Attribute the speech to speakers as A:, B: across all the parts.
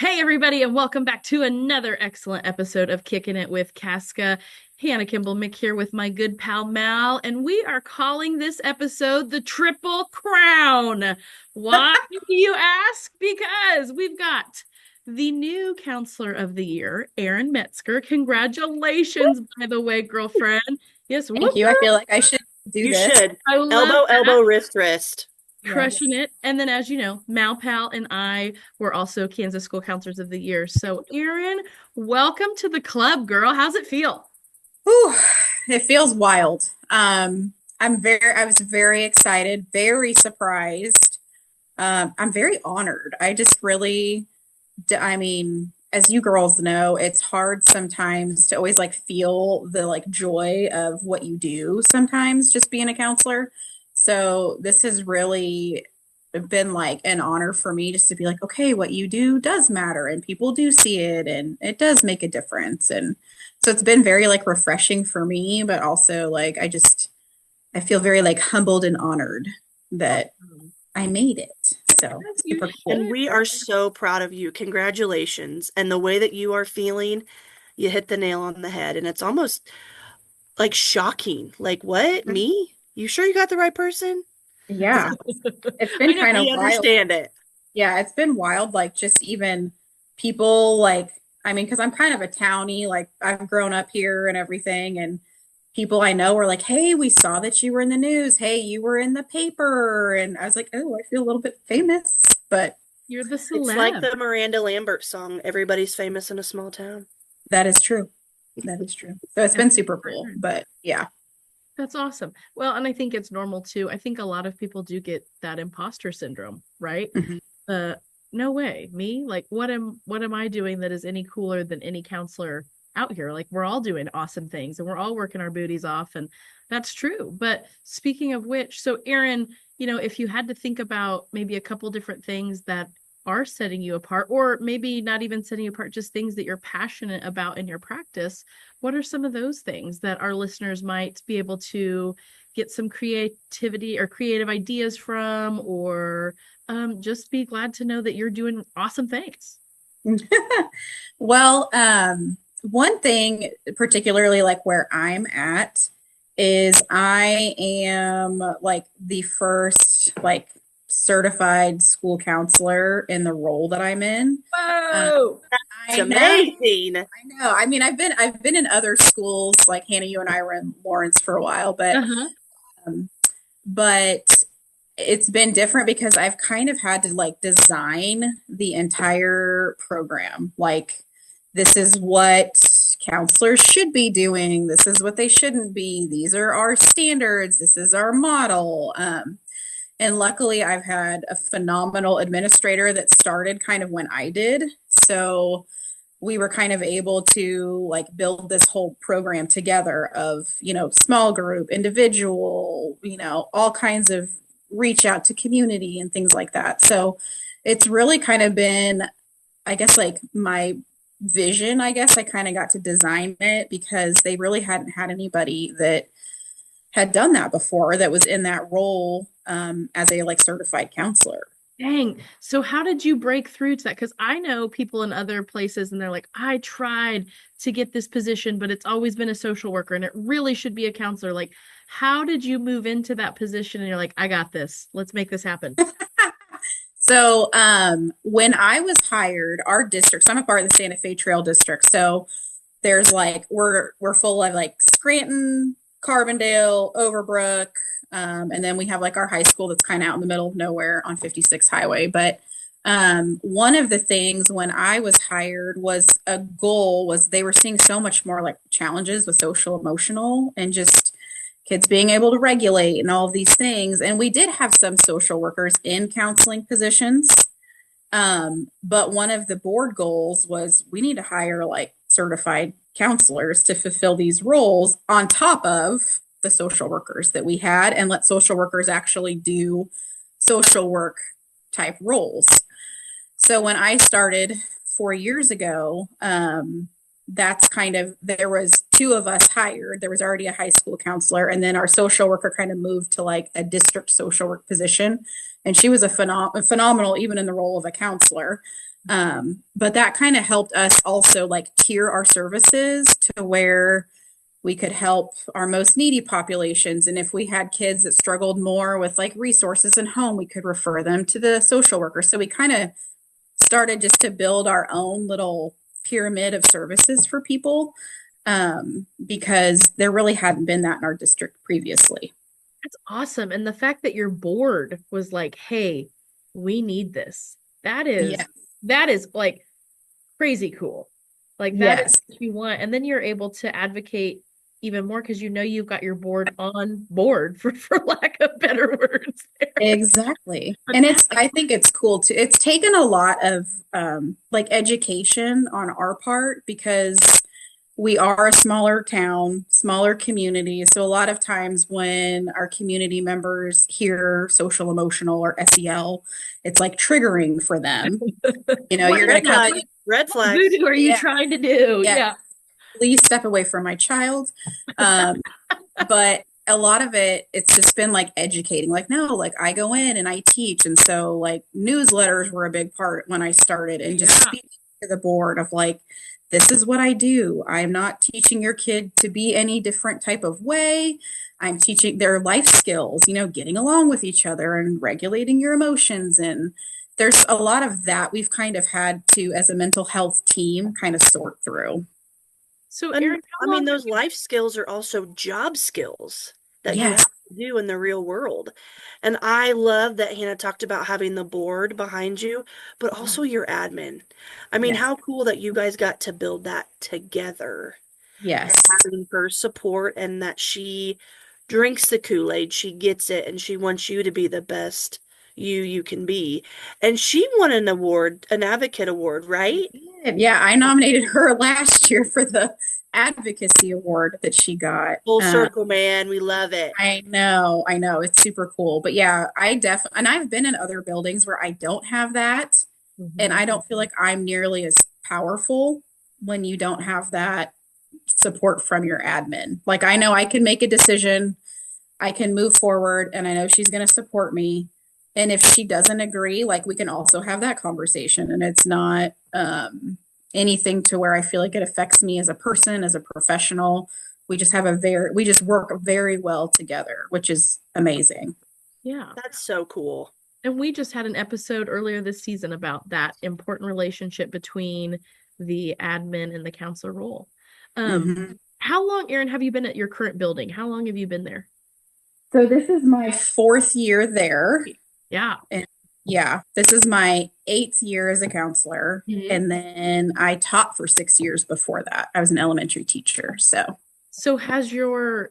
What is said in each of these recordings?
A: Hey, everybody, and welcome back to another excellent episode of Kicking It with Casca. Hannah Kimball Mick here with my good pal Mal, and we are calling this episode the Triple Crown. Why, do you ask? Because we've got the new counselor of the year, Erin Metsker. Congratulations, by the way, girlfriend. Yes,
B: Thank
A: whoop,
B: you. I
A: whoop.
B: feel like I should do
C: You
B: this.
C: should.
A: I love
C: Elbow,
A: that.
C: elbow, wrist, wrist.
A: Crushing
B: Yes.
A: it. And then, as you know, Malpal and I were also Kansas School Counselors of the Year. So, Erin, welcome to the club, girl. How's it feel?
B: Whew, it feels wild. I was very excited, very surprised. I'm very honored. I just really, I mean, as you girls know, it's hard sometimes to always like feel the like joy of what you do sometimes just being a counselor. So this has really been like an honor for me just to be like, okay, what you do does matter and people do see it and it does make a difference. And so it's been very like refreshing for me, but also like I feel very like humbled and honored that
A: Awesome.
B: I made it. So
A: As you
B: super cool.
C: And
A: should.
C: we are so proud of you. Congratulations. And the way that you are feeling, you hit the nail on the head. And it's almost like shocking. Like, what? Me? You sure you got the right person?
B: Yeah, it's
A: I
B: been
A: know.
B: kind of
C: We
B: wild.
C: understand it.
B: Yeah, it's been wild. Like just even people like, I mean, because I'm kind of a townie, like I've grown up here and everything, and people I know are like, "Hey, we saw that you were in the news. Hey, you were in the paper," and I was like, "Oh, I feel a little bit famous," but
A: You're the
C: It's like
A: celeb.
C: the Miranda Lambert song, Everybody's Famous in a Small Town.
B: that is true. That is true. So it's
A: And
B: been super cool. But yeah.
A: that's awesome. Well, and I think it's normal too. I think a lot of people do get that imposter syndrome, right?
B: Mhm.
A: uh no way me, like what am I doing that is any cooler than any counselor out here? Like, we're all doing awesome things and we're all working our booties off, and that's true. But speaking of which, so Erin, if you had to think about maybe a couple different things that are setting you apart, or maybe not even setting you apart, just things that you're passionate about in your practice, what are some of those things that our listeners might be able to get some creativity or creative ideas from, or just be glad to know that you're doing awesome things.
B: Well, one thing particularly like where I'm at is I am like the first like certified school counselor in the role that I'm in. Um,
A: Whoa!
C: It's
B: I know,
C: amazing.
B: I know. I mean, I've been in other schools like Hannah, you and I were in Lawrence for a while,
A: Uh-huh.
B: um, but it's been different because I've kind of had to like design the entire program. Like, this is what counselors should be doing. This is what they shouldn't be. These are our standards. This is our model. And luckily, I've had a phenomenal administrator that started kind of when I did. So we were kind of able to like build this whole program together of, small group, individual, all kinds of reach out to community and things like that. So it's really kind of been, I guess, like my vision. I guess I kind of got to design it because they really hadn't had anybody that had done that before that was in that role as a like certified counselor.
A: Dang. So how did you break through to that? Because I know people in other places and they're like, I tried to get this position, but it's always been a social worker and it really should be a counselor. Like, how did you move into that position and you're like, I got this. Let's make this happen.
B: So when I was hired, our district, so I'm a part of the Santa Fe Trail District. So there's like we're full of like Scranton, Carbondale, Overbrook, and then we have like our high school that's kind of out in the middle of nowhere on 56 Highway. But one of the things when I was hired was a goal was they were seeing so much more like challenges with social emotional and just kids being able to regulate and all of these things. And we did have some social workers in counseling positions. But one of the board goals was we need to hire like certified counselors to fulfill these roles on top of the social workers that we had and let social workers actually do social work type roles. So when I started 4 years ago, that's kind of there was two of us hired. There was already a high school counselor, and then our social worker kind of moved to like a district social work position and she was a phenomenal even in the role of a counselor. But that kind of helped us also like tier our services to where we could help our most needy populations. And if we had kids that struggled more with like resources in home, we could refer them to the social worker. So we kind of started just to build our own little pyramid of services for people, because there really hadn't been that in our district previously.
A: That's awesome. And the fact that your board was like, hey, we need this. That
B: Yeah.
A: is that is like crazy cool. Like that is
B: Yes.
A: what you want. And then you're able to advocate even more because you know you've got your board on board for lack of better words there.
B: Exactly.
A: But
B: And
A: that,
B: I think it's cool too. It's taken a lot of like education on our part because we are a smaller town, smaller community. So a lot of times when our community members hear social emotional or SEL, it's like triggering for them. You know,
A: what
B: you're
C: Red
B: going to come
C: flag.
B: in,
C: Red flags.
A: voodoo are you
B: yeah,
A: trying to do?
B: yeah,
A: Yeah.
B: please step away from my child. Um, but a lot of it, it's just been like educating, like, no, like I go in and I teach. And so like newsletters were a big part when I started, and just
A: Yeah.
B: speaking to the board of like, this is what I do. I'm not teaching your kid to be any different type of way. I'm teaching their life skills, you know, getting along with each other and regulating your emotions. And there's a lot of that we've kind of had to, as a mental health team, kind of sort through.
A: So
C: And
A: Erin,
C: I
A: how
C: mean,
A: long have
C: those
A: you
C: life skills are also job skills that you
B: Yes.
C: have to do in the real world. And I love that Hannah talked about having the board behind you, but also your admin. I mean,
B: Yes.
C: how cool that you guys got to build that together and
B: Yes.
C: having her support and that she drinks the Kool-Aid, she gets it, and she wants you to be the best you can be. And she won an award, an advocate award, right?
B: Yeah, I nominated her last year for the advocacy award that she got.
C: Full circle, man. We love it.
B: I know, it's super cool. But yeah, and I've been in other buildings where I don't have that, and
A: Mhm.
B: I don't feel like I'm nearly as powerful when you don't have that support from your admin. Like I know I can make a decision, I can move forward, and I know she's going to support me. And if she doesn't agree, like we can also have that conversation, and it's not anything to where I feel like it affects me as a person, as a professional. We just work very well together, which is amazing.
A: Yeah.
C: That's so cool.
A: And we just had an episode earlier this season about that important relationship between the admin and the counselor role. Um,
B: Mhm.
A: how long, Erin, have you been at your current building? How long have you been there?
B: So this is my fourth year there.
A: Yeah.
B: And yeah, this is my eighth year as a counselor.
A: Mhm.
B: And then I taught for 6 years before that. I was an elementary teacher. So
A: So has your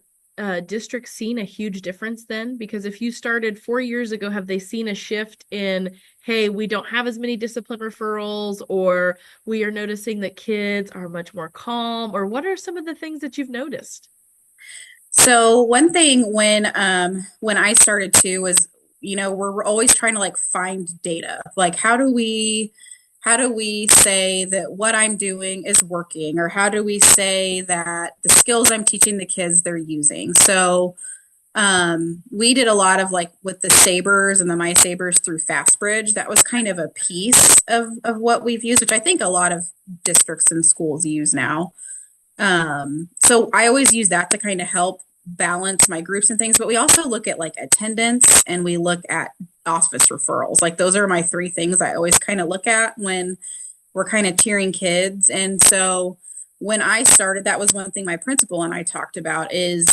A: district seen a huge difference then? Because if you started 4 years ago, have they seen a shift in, hey, we don't have as many discipline referrals, or we are noticing that kids are much more calm, or what are some of the things that you've noticed?
B: So one thing when I started too was, you know, we're always trying to like find data. Like how do we say that what I'm doing is working, or how do we say that the skills I'm teaching the kids they're using? So we did a lot of like with the sabers and the my sabers through fastbridge. That was kind of a piece of what we've used, which I think a lot of districts and schools use now. So I always use that to kind of help balance my groups and things, but we also look at like attendance, and we look at hospice referrals. Like those are my three things I always kind of look at when we're kind of tiering kids. And so when I started, that was one thing my principal and I talked about is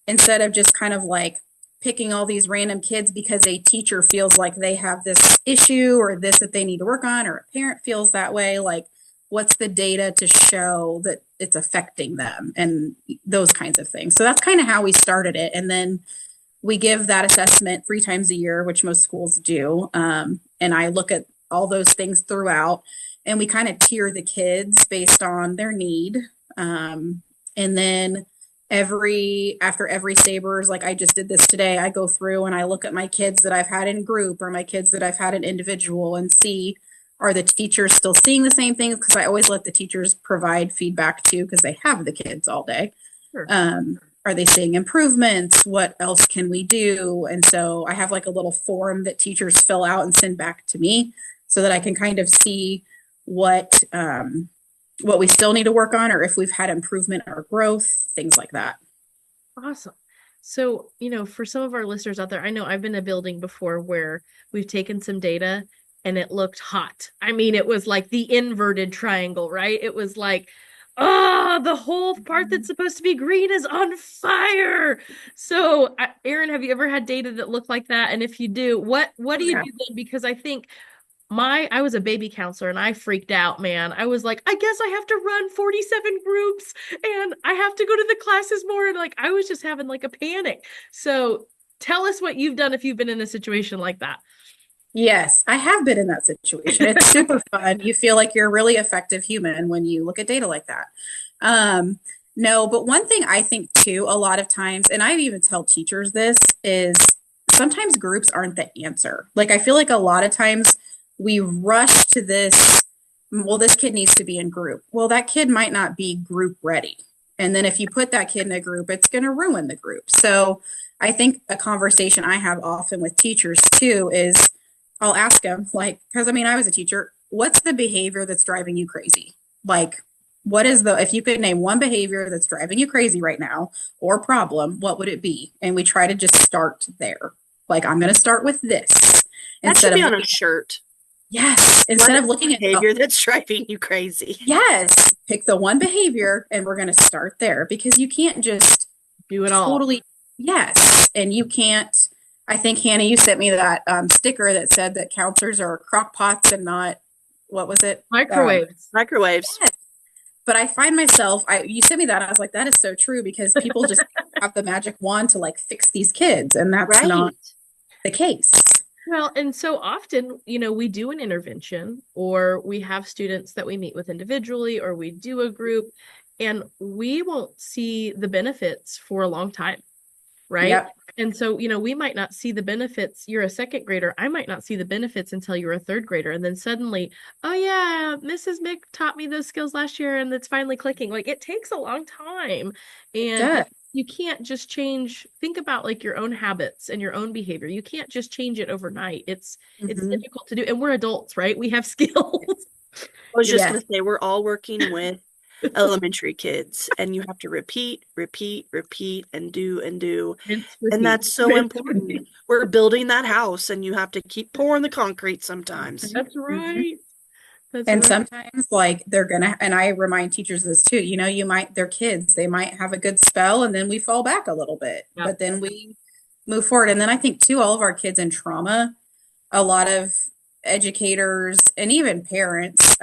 B: instead of just kind of like picking all these random kids because a teacher feels like they have this issue or this that they need to work on, or a parent feels that way, like what's the data to show that it's affecting them and those kinds of things. So that's kind of how we started it. And then we give that assessment 3 times a year, which most schools do. And I look at all those things throughout, and we kind of tier the kids based on their need. And then after every sabers, like I just did this today, I go through and I look at my kids that I've had in group or my kids that I've had in individual and see, are the teachers still seeing the same things? Because I always let the teachers provide feedback too, because they have the kids all day.
A: Sure.
B: are they seeing improvements? What else can we do? And so I have like a little form that teachers fill out and send back to me so that I can kind of see what we still need to work on, or if we've had improvement or growth, things like that.
A: Awesome. So, for some of our listeners out there, I know I've been in a building before where we've taken some data and it looked hot. I mean, it was like the inverted triangle, right? It was like, oh, the whole part that's supposed to be green is on fire. So, Erin, have you ever had data that looked like that? And if you do, what do you
C: Yeah.
A: do then? Because I think I was a baby counselor and I freaked out, man. I was like, I guess I have to run 47 groups and I have to go to the classes more. And like, I was just having like a panic. So tell us what you've done if you've been in a situation like that.
B: Yes, I have been in that situation. It's super fun. You feel like you're a really effective human when you look at data like that. Um, no, but one thing I think too, a lot of times, and I even tell teachers this, is sometimes groups aren't the answer. Like, I feel like a lot of times we rush to this, well, this kid needs to be in group. Well, that kid might not be group ready. And then if you put that kid in a group, it's going to ruin the group. So I think a conversation I have often with teachers too is I'll ask them, like, because I mean, I was a teacher, what's the behavior that's driving you crazy? Like, if you could name one behavior that's driving you crazy right now or problem, what would it be? And we try to just start there. Like, I'm going to start with this
C: That should
B: instead
C: be
B: of,
C: on a shirt.
B: yes, instead of looking at,
C: Behavior that's driving you crazy.
B: yes, pick the one behavior and we're going to start there because you can't just
A: Do it all.
B: totally, yes. And you can't, I think, Hannah, you sent me that sticker that said that counselors are crock pots and not, what was it?
A: Microwaves.
C: Microwaves.
B: Yes. But I find myself, you sent me that, I was like, that is so true because people just have the magic wand to like fix these kids, and that's
C: Right.
B: not the case.
A: Well, and so often, we do an intervention or we have students that we meet with individually or we do a group and we won't see the benefits for a long time. Right.
B: Yep.
A: And so, we might not see the benefits. You're a second grader. I might not see the benefits until you're a third grader. And then suddenly, oh yeah, Mrs. Mick taught me those skills last year and it's finally clicking. Like it takes a long time. And
B: Does.
A: you can't just think about like your own habits and your own behavior. You can't just change it overnight. It's difficult to do. And we're adults, right? We have skills.
C: I was just
B: Yes.
C: going to say, we're all working with elementary kids, and you have to repeat, and do and do. And that's so important. We're building that house, and you have to keep pouring the concrete sometimes.
A: That's right. That's
B: And
A: right.
B: sometimes like and I remind teachers this too, they're kids, they might have a good spell and then we fall back a little bit,
A: Yep.
B: but then we move forward. And then I think too, all of our kids in trauma, a lot of educators and even parents,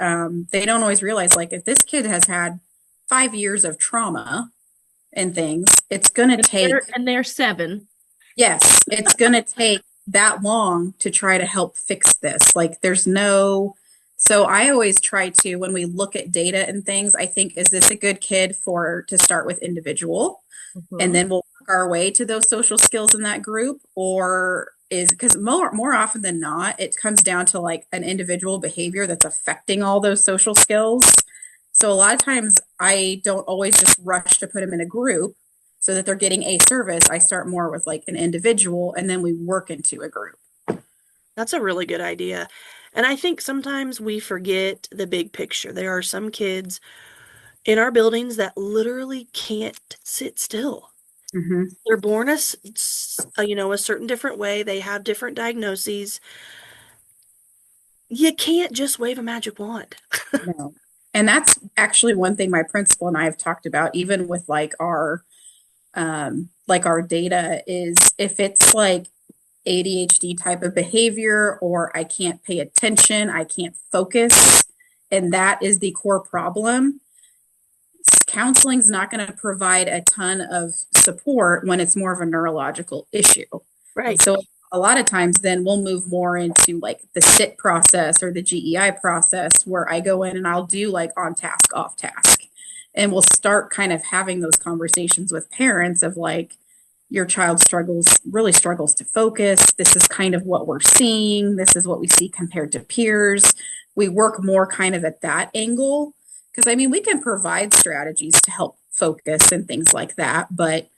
B: they don't always realize like if this kid has had 5 years of trauma and things, it's going to take,
A: and they're 7.
B: yes, it's going to take that long to try to help fix this. Like so I always try to, when we look at data and things, I think, is this a good kid to start with individual?
A: Mhm.
B: And then we'll work our way to those social skills in that group, or because more often than not, it comes down to like an individual behavior that's affecting all those social skills. So a lot of times I don't always just rush to put them in a group so that they're getting a service. I start more with like an individual and then we work into a group.
C: That's a really good idea. And I think sometimes we forget the big picture. There are some kids in our buildings that literally can't sit still.
B: Mm-hmm.
C: They're born a certain different way. They have different diagnoses. You can't just wave a magic wand.
B: No. And that's actually one thing my principal and I have talked about, even with like our data, is if it's like ADHD type of behavior, or I can't pay attention, I can't focus, and that is the core problem. Counseling is not going to provide a ton of support when it's more of a neurological issue.
C: Right.
B: So a lot of times then we'll move more into like the SIT process or the GEI process, where I go in and I'll do like on task, off task. And we'll start kind of having those conversations with parents of like, your child really struggles to focus. This is kind of what we're seeing. This is what we see compared to peers. We work more kind of at that angle. Because I mean, we can provide strategies to help focus and things like that, but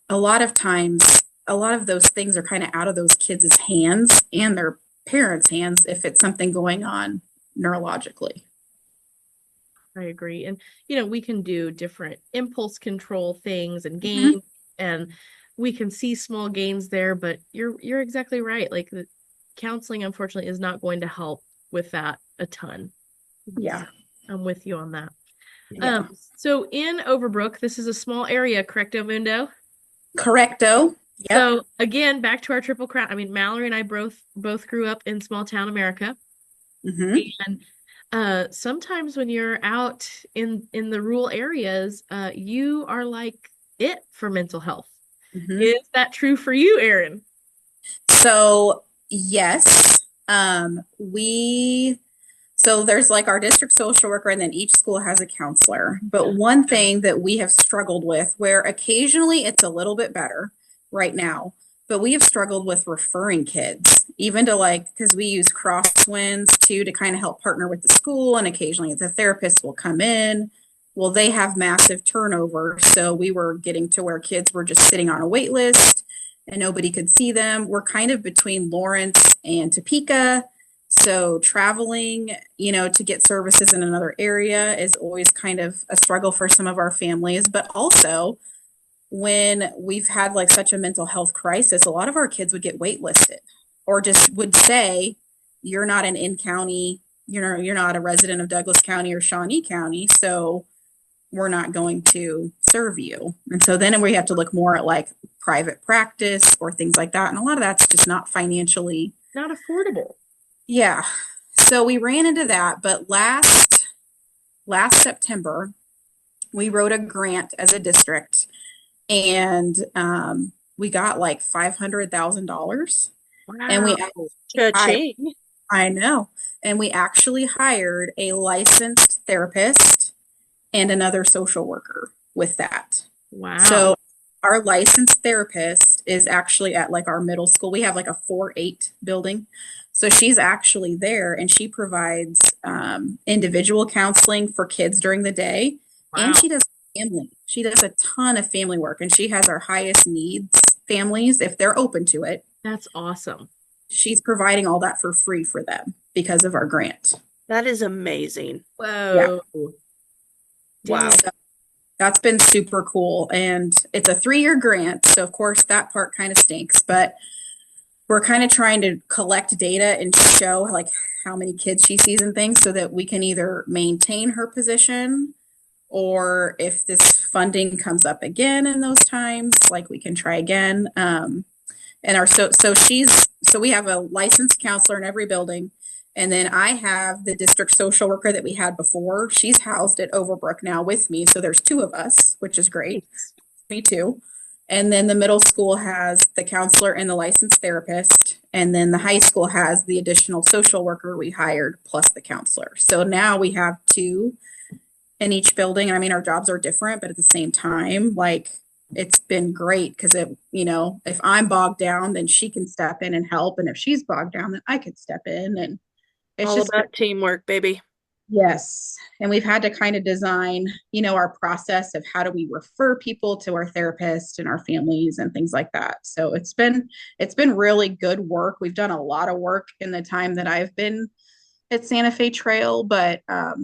B: a lot of times, a lot of those things are kind of out of those kids' hands and their parents' hands if it's something going on neurologically.
A: I agree. And, we can do different impulse control things and
B: Mhm.
A: games, and we can see small gains there, but you're exactly right. Like the counseling, unfortunately, is not going to help with that a ton.
B: Yeah.
A: I'm with you on that.
B: Yeah.
A: So in Overbrook, this is a small area, correcto mundo?
B: Correcto. Yep.
A: So again, back to our Triple Crown. I mean, Mallory and I both grew up in small town America.
B: Hmm.
A: And sometimes when you're out in the rural areas, you are like it for mental health.
B: Hmm.
A: Is that true for you, Erin?
B: So, yes, we, so there's like our district social worker, and then each school has a counselor. But one thing that we have struggled with, where occasionally it's a little bit better right now, but we have struggled with referring kids, even to like, because we use crosswinds too to kind of help partner with the school, and occasionally the therapist will come in. Well, they have massive turnover. So we were getting to where kids were just sitting on a wait list and nobody could see them. We're kind of between Lawrence and Topeka. So traveling, to get services in another area is always kind of a struggle for some of our families. But also, when we've had like such a mental health crisis, a lot of our kids would get waitlisted or just would say, you're not an in county, you're not a resident of Douglas County or Shawnee County. So we're not going to serve you. And so then we have to look more at like private practice or things like that. And a lot of that's just not financially.
A: Not affordable.
B: Yeah. So we ran into that, but last September we wrote a grant as a district, and we got like $500,000, and we
A: Wow.
B: hired,
C: Cha-ching.
B: I know, and we actually hired a licensed therapist and another social worker with that.
A: Wow.
B: So our licensed therapist is actually at like our middle school. We have like a 4-8 building. So she's actually there, and she provides individual counseling for kids during the day. And
A: Wow.
B: she does family. She does a ton of family work, and she has our highest needs families if they're open to it.
A: That's awesome.
B: She's providing all that for free for them because of our grant.
C: That is amazing.
B: Yeah.
A: Whoa.
C: Wow.
A: Dang.
B: So that's been super cool. And it's a 3-year grant. So, of course, that part kind of stinks, but we're kind of trying to collect data and show like how many kids she sees and things so that we can either maintain her position, or if this funding comes up again in those times, like we can try again. And so we have a licensed counselor in every building. And then I have the district social worker that we had before. She's housed at Overbrook now with me. So there's 2 of us, which is great.
A: Nice.
B: Me too. And then the middle school has the counselor and the licensed therapist. And then the high school has the additional social worker we hired plus the counselor. So now we have 2 in each building. I mean, our jobs are different, but at the same time, like it's been great because if I'm bogged down, then she can step in and help. And if she's bogged down, then I could step in. And it's
C: All
B: just
C: about teamwork, baby.
B: yes. And we've had to kind of design, our process of how do we refer people to our therapist and our families and things like that. So it's been really good work. We've done a lot of work in the time that I've been at Santa Fe Trail, but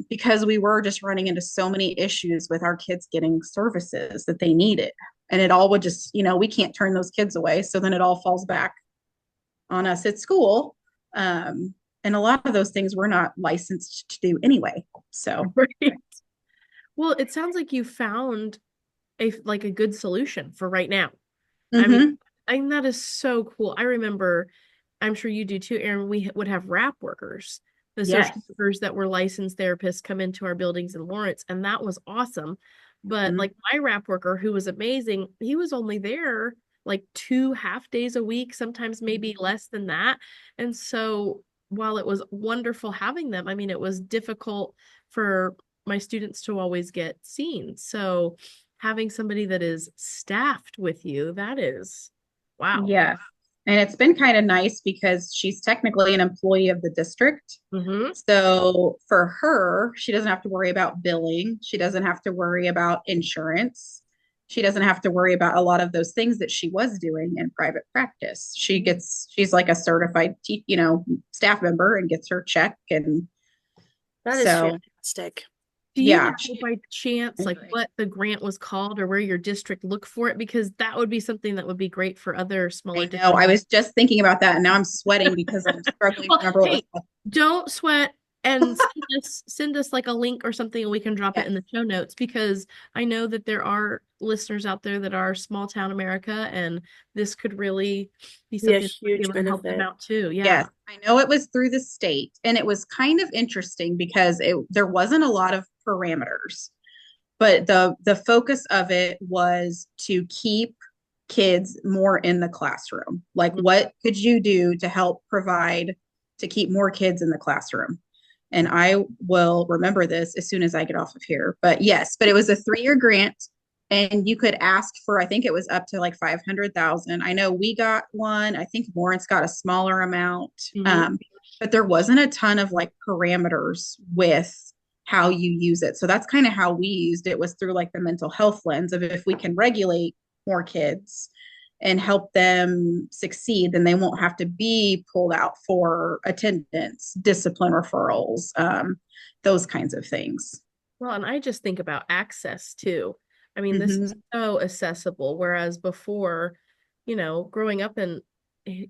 B: because we were just running into so many issues with our kids getting services that they needed. And it all would just, we can't turn those kids away. So then it all falls back on us at school. And a lot of those things we're not licensed to do anyway. So,
A: Right. Well, it sounds like you found a good solution for right now. I mean,
B: mm-hmm.
A: I think that is so cool. I remember, I'm sure you do too, Erin, we would have wrap workers, the social
B: Yes.
A: workers that were licensed therapists come into our buildings in Lawrence, and that was awesome. But
B: Mm-hmm.
A: like my wrap worker, who was amazing, he was only there like 2 half days a week, sometimes maybe less than that. And so while it was wonderful having them, I mean, it was difficult for my students to always get seen. So having somebody that is staffed with you, that is wow.
B: Yes. And it's been kind of nice because she's technically an employee of the district.
A: Mm-hmm.
B: So for her, she doesn't have to worry about billing. She doesn't have to worry about insurance. she doesn't have to worry about a lot of those things that she was doing in private practice. She's like a certified, staff member and gets her check. And
C: That is
B: so,
C: fantastic.
A: Do you
B: yeah,
A: know by chance like what the grant was called or where your district looked for it? Because that would be something that would be great for other smaller
B: I know.
A: districts.
B: I was just thinking about that and now I'm sweating because I'm struggling to
A: Well,
B: remember what it was
A: hey,
B: called.
A: don't sweat and send us like a link or something and we can drop it
B: Yes.
A: in the show notes because I know that there are listeners out there that are small town America and this could really be
C: Be a
A: something that would be
C: huge
A: able to help them
C: benefit.
A: out too.
B: Yes,
A: Yeah.
B: I know it was through the state, and it was kind of interesting because there wasn't a lot of parameters, but the focus of it was to keep kids more in the classroom. Like, what could you do to help provide to keep more kids in the classroom? And I will remember this as soon as I get off of here. But yes, but it was a 3-year grant and you could ask for, I think it was up to like 500,000. I know we got one. I think Lawrence got a smaller amount.
A: Mhm.
B: But there wasn't a ton of like parameters with how you use it. So that's kind of how we used it, was through like the mental health lens of if we can regulate more kids and help them succeed, then they won't have to be pulled out for attendance, discipline referrals, those kinds of things.
A: Well, and I just think about access too. I mean, this is
B: Mm-hmm.
A: so accessible, whereas before, growing up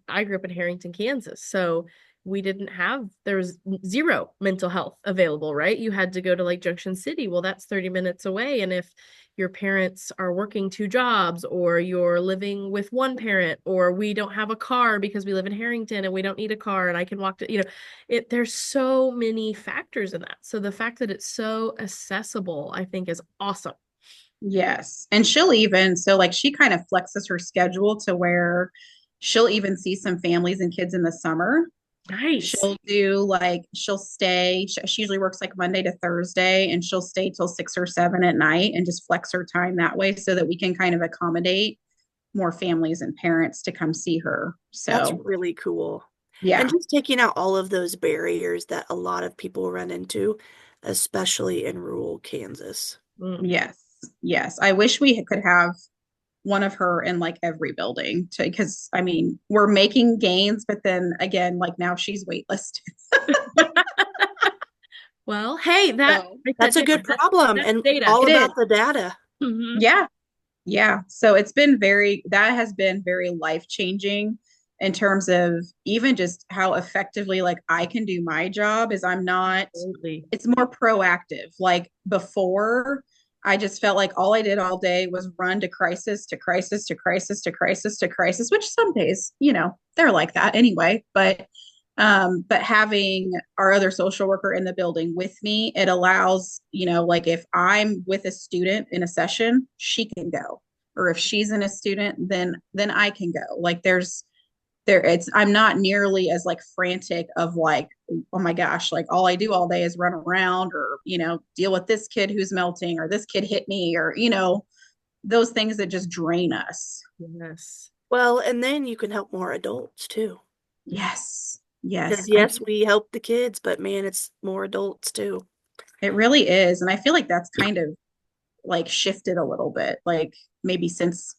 A: I grew up in Harrington, Kansas, so we didn't have, there was zero mental health available, right? You had to go to like Junction City. Well, that's 30 minutes away. And if your parents are working two jobs, or you're living with one parent, or we don't have a car because we live in Harrington and we don't need a car and I can walk to, there's so many factors in that. So the fact that it's so accessible, I think is awesome.
B: Yes. And she'll even, so like she kind of flexes her schedule to where she'll even see some families and kids in the summer.
A: Nice.
B: She'll stay. She usually works like Monday to Thursday and she'll stay till 6 or 7 at night and just flex her time that way so that we can kind of accommodate more families and parents to come see her.
C: That's
B: So,
C: really cool. And
B: yeah.
C: just taking out all of those barriers that a lot of people run into, especially in rural Kansas.
A: Mm.
B: Yes. Yes. I wish we could have one of her in like every building because I mean, we're making gains, but then again, like now she's waitlisted.
A: Well, hey,
B: So
A: write that
C: That's a
A: down.
C: good
A: That's
C: problem
A: that's
C: and
A: data.
C: all
B: it is.
C: about the data.
A: Hmm.
B: Yeah. Yeah. So that has been very life changing in terms of even just how effectively like I can do my job is
A: Absolutely.
B: it's more proactive. Like before, I just felt like all I did all day was run to crisis to crisis to crisis to crisis to crisis, which some days, they're like that anyway. But having our other social worker in the building with me, it allows, like if I'm with a student in a session, she can go. Or if she's in a student, then I can go. Like I'm not nearly as like frantic of like, oh my gosh, like all I do all day is run around or, deal with this kid who's melting or this kid hit me or, those things that just drain us.
A: Yes.
C: Well, and then you can help more adults too.
B: Yes.
C: Because
B: Yes.
C: yes, we help the kids, but man, it's more adults too.
B: It really is. And I feel like that's kind of like shifted a little bit, like maybe since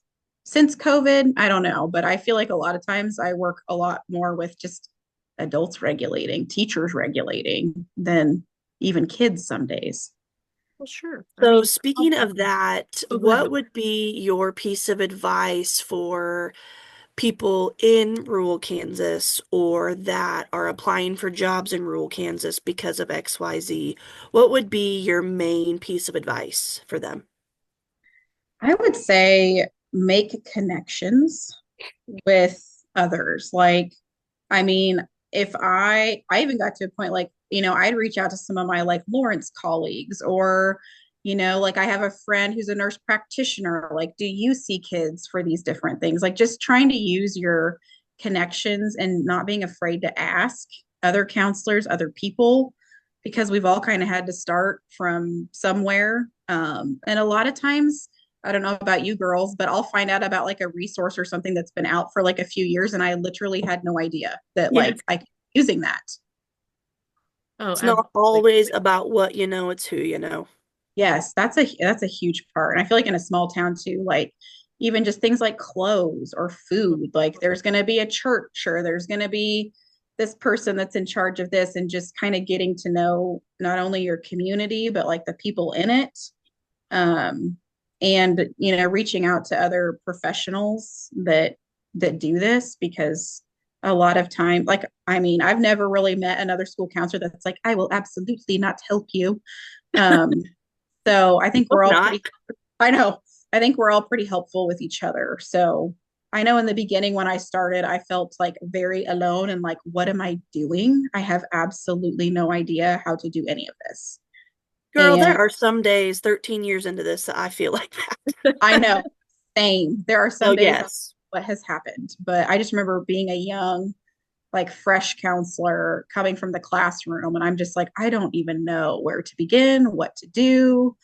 B: COVID, I don't know, but I feel like a lot of times I work a lot more with just adults regulating, teachers regulating than even kids some days.
A: Well, sure. I
C: So
A: mean,
C: speaking of that,
A: oh, go ahead.
C: what would be your piece of advice for people in rural Kansas or that are applying for jobs in rural Kansas because of XYZ? What would be your main piece of advice for them?
B: I would say make connections with others. Like, I mean, if I even got to a point like, I'd reach out to some of my like Lawrence colleagues or, like I have a friend who's a nurse practitioner. Like, do you see kids for these different things? Like just trying to use your connections and not being afraid to ask other counselors, other people, because we've all kind of had to start from somewhere. And a lot of times, I don't know about you girls, but I'll find out about like a resource or something that's been out for like a few years and I literally had no idea that
A: Yes.
B: like I could be using that.
A: Oh,
C: It's not
A: absolutely.
C: always about what you know, it's who you know.
B: Yes, that's a huge part. And I feel like in a small town too, like even just things like clothes or food, like there's going to be a church or there's going to be this person that's in charge of this, and just kind of getting to know not only your community but like the people in it. Um and reaching out to other professionals that do this, because a lot of time, like, I mean, I've never really met another school counselor that's like, I will absolutely not help you. Um so I think
C: Hope
B: we're all
C: not.
B: pretty, I know, I think we're all pretty helpful with each other. So I know in the beginning when I started, I felt like very alone and like, what am I doing? I have absolutely no idea how to do any of this.
C: Girl, there
B: And
C: are some days 13 years into this that I feel like that.
B: I know, same. There are
C: Oh,
B: some days I'm like,
C: yes.
B: what has happened? But I just remember being a young, like fresh counselor coming from the classroom, and I'm just like, I don't even know where to begin, what to do,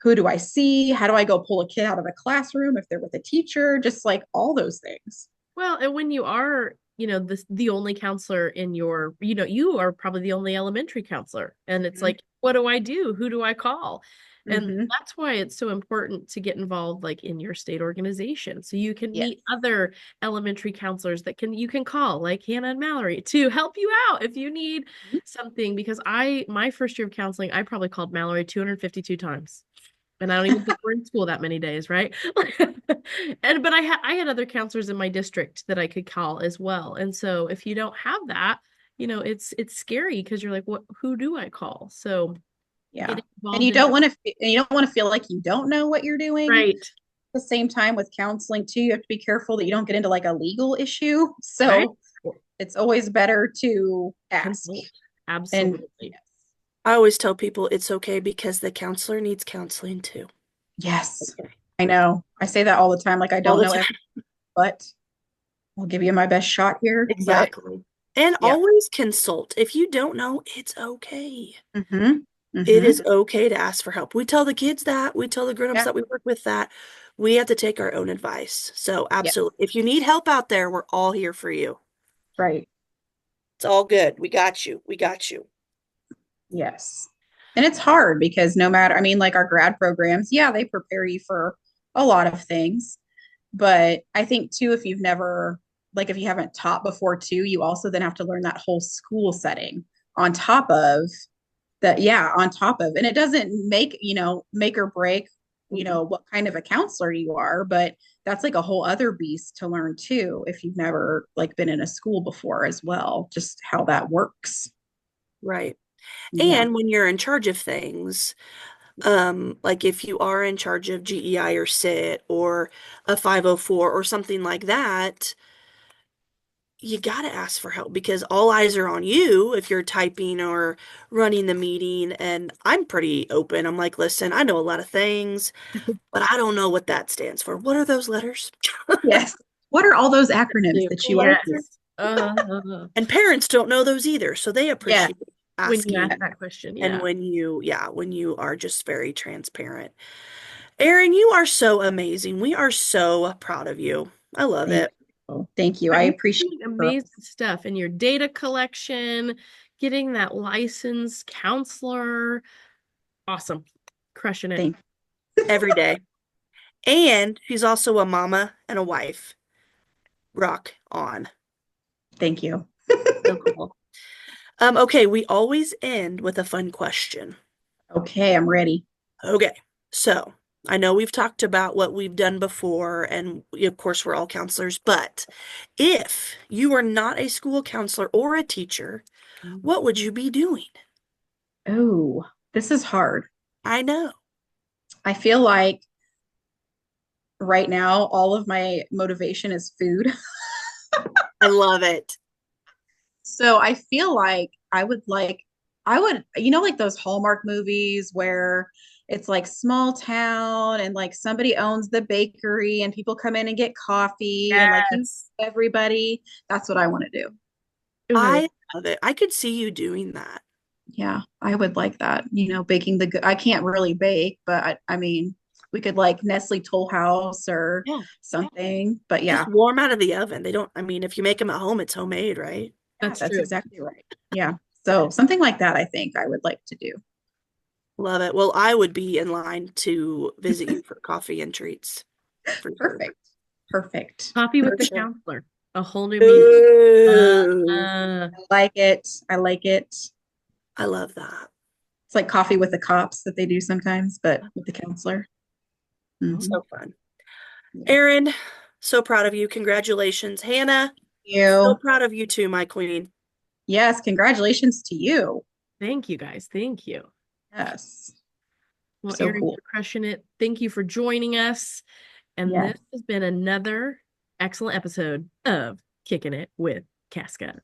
B: who do I see, how do I go pull a kid out of a classroom if they're with a teacher, just like all those things.
A: Well, and when you are, the only counselor in your, you are probably the only elementary counselor. And it's
B: Mm-hmm.
A: like, what do I do? Who do I call? And
B: Mm-hmm.
A: that's why it's so important to get involved like in your state organization. So you can
B: Yes.
A: meet other elementary counselors that you can call, like Hannah and Mallory, to help you out if you need something. Because my first year of counseling, I probably called Mallory 252 times. And I don't even think we're in school that many days, right? But I had other counselors in my district that I could call as well. And so if you don't have that, it's scary because you're like, what who do I call? So
B: Yeah.
A: getting involved in
B: And you don't want to feel like you don't know what you're doing.
A: right,
B: At the same time with counseling too, you have to be careful that you don't get into like a legal issue.
A: right?
B: So it's always better to ask.
A: Consult.
B: And
A: Absolutely.
B: yes,
C: I always tell people it's okay because the counselor needs counseling too.
B: yes,
C: Okay.
B: I know. I say that all the time. Like I
C: All
B: don't
C: the
B: know
C: time.
B: everything, but I'll give you my best shot here. But
C: Exactly. And
B: yeah.
C: always consult. If you don't know, it's okay.
B: Mm-hmm.
C: It
B: Mm-hmm.
C: is okay to ask for help. We tell the kids that, we tell the grown-ups
B: Yeah.
C: that we work with that. We have to take our own advice. So,
B: Yeah.
C: absolutely. If you need help out there, we're all here for you.
B: Right.
C: It's all good. We got you. We got you.
B: Yes. And it's hard because no matter, I mean, like our grad programs, yeah, they prepare you for a lot of things. But I think too, if you've never, like, if you haven't taught before too, you also then have to learn that whole school setting on top of that. Yeah, on top of, and it doesn't make or break,
C: Mhm.
B: what kind of a counselor you are, but that's like a whole other beast to learn too, if you've never like been in a school before as well, just how that works.
C: Right.
B: Yeah.
C: And when you're in charge of things, like if you are in charge of GEI or SIT or a 504 or something like that, you got to ask for help because all eyes are on you if you're typing or running the meeting. And I'm pretty open. I'm like, listen, I know a lot of things, but I don't know what that stands for. What are those letters?
B: Yes. What are all those acronyms that you like here?
A: Yes.
C: And parents don't know those either. So they
B: Yeah.
C: appreciate
A: When you ask
C: asking.
A: that question,
C: And
A: yeah.
C: when yeah, when you are just very transparent. Erin, you are so amazing. We are so proud of you. I love
B: Thank
C: it.
B: you. Thank you.
A: But
B: I
A: you're
B: appreciate
A: doing
B: it.
A: amazing stuff in your data collection, getting that licensed counselor. Awesome. Crushing it.
B: Thank,
C: Every day. And she's also a mama and a wife. Rock on.
B: thank you.
C: So cool. Okay, we always end with a fun question.
B: Okay, I'm ready.
C: Okay, so I know we've talked about what we've done before, and of course, we're all counselors, but if you were not a school counselor or a teacher, what would you be doing?
B: Oh, this is hard.
C: I know.
B: I feel like right now all of my motivation is food.
C: I love it.
B: So I feel like like those Hallmark movies where it's like small town and like somebody owns the bakery and people come in and get coffee and like
A: Yes.
B: everybody. That's what I want to do.
A: Ooh,
C: I love it. I could see you doing that.
B: Yeah, I would like that. Baking the good. I can't really bake, but I mean, we could like Nestle Toll House or
C: Yeah.
B: something. But
C: Just
B: yeah,
C: warm out of the oven. They don't, I mean, if you make them at home, it's homemade, right?
B: yeah,
A: that's
B: that's
A: true.
B: exactly right. Yeah. So something like that, I think I would like to do.
C: Love it. Well, I would be in line to visit you for coffee and treats for sure.
B: Perfect. Perfect.
A: Coffee with
C: For
A: the
C: sure.
A: counselor. A whole new meaning.
C: Ooh,
B: I like it. I like it.
C: I love that.
B: It's like coffee with the cops that they do sometimes, but with the counselor.
A: Oh,
B: Mhm.
C: So fun.
B: Yeah.
C: Erin, so proud of you. Congratulations. Hannah, so
B: You.
C: proud of you too, my queen.
B: Yes, congratulations to you.
A: thank you guys. Thank you.
B: Yes.
A: Well,
B: So
A: Erin,
B: cool.
A: you're crushing it. Thank you for joining us. And
B: Yes.
A: this has been another excellent episode of Kicking It with Casca.